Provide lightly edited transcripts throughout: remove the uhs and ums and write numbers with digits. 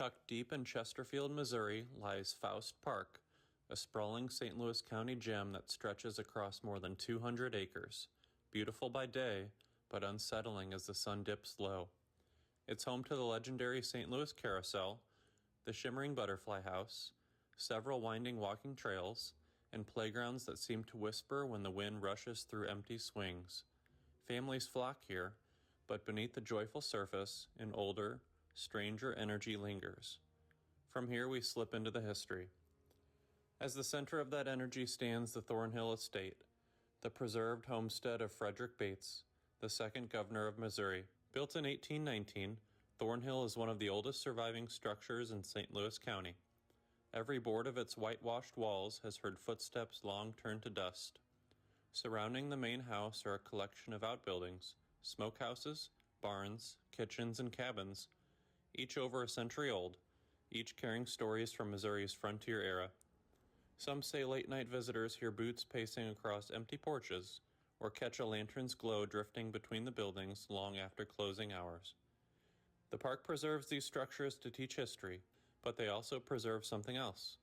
Tucked deep in Chesterfield, Missouri, lies Faust Park, a sprawling St. Louis County gem that stretches across more than 200 acres, beautiful by day, but unsettling as the sun dips low. It's home to the legendary St. Louis Carousel, the shimmering butterfly house, several winding walking trails, and playgrounds that seem to whisper when the wind rushes through empty swings. Families flock here, but beneath the joyful surface, an older, stranger energy lingers. From here we slip into the history. As the center of that energy stands the Thornhill estate, the preserved homestead of Frederick Bates, the second governor of Missouri. Built in 1819, Thornhill is one of the oldest surviving structures in St. Louis County. Every board of its whitewashed walls has heard footsteps long turned to dust. Surrounding the main house are a collection of outbuildings, smokehouses, barns, kitchens, and cabins, each over a century old, each carrying stories from Missouri's frontier era. Some say late-night visitors hear boots pacing across empty porches, or catch a lantern's glow drifting between the buildings long after closing hours. The park preserves these structures to teach history, but they also preserve something else,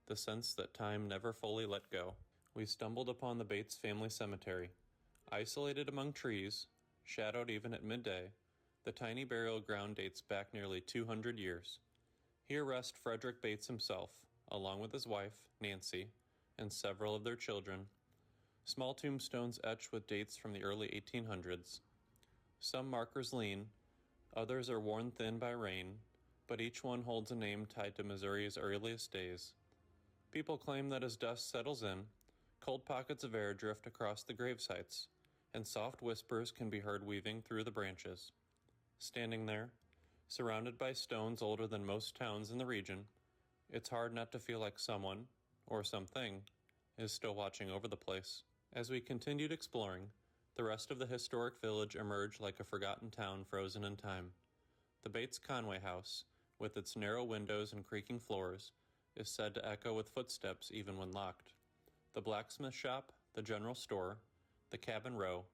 the sense that time never fully let go. We stumbled upon the Bates family cemetery. Isolated among trees, shadowed even at midday, the tiny burial ground dates back nearly 200 years. Here rests Frederick Bates himself, along with his wife, Nancy, and several of their children. Small tombstones etched with dates from the early 1800s. Some markers lean, others are worn thin by rain, but each one holds a name tied to Missouri's earliest days. People claim that as dust settles in, cold pockets of air drift across the grave sites, and soft whispers can be heard weaving through the branches. Standing there, surrounded by stones older than most towns in the region, it's hard not to feel like someone, or something, is still watching over the place. As we continued exploring, the rest of the historic village emerged like a forgotten town frozen in time. The Bates Conway House, with its narrow windows and creaking floors, is said to echo with footsteps even when locked. The blacksmith shop, the general store, the cabin row,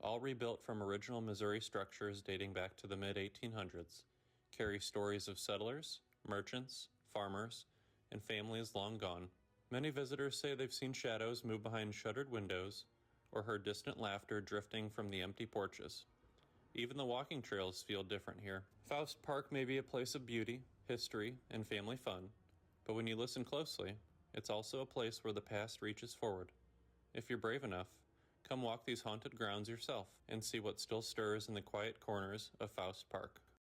all rebuilt from original Missouri structures dating back to the mid-1800s, carry stories of settlers, merchants, farmers, and families long gone. Many visitors say they've seen shadows move behind shuttered windows or heard distant laughter drifting from the empty porches. Even the walking trails feel different here. Faust Park may be a place of beauty, history, and family fun, but when you listen closely, it's also a place where the past reaches forward. If you're brave enough, come walk these haunted grounds yourself and see what still stirs in the quiet corners of Faust Park.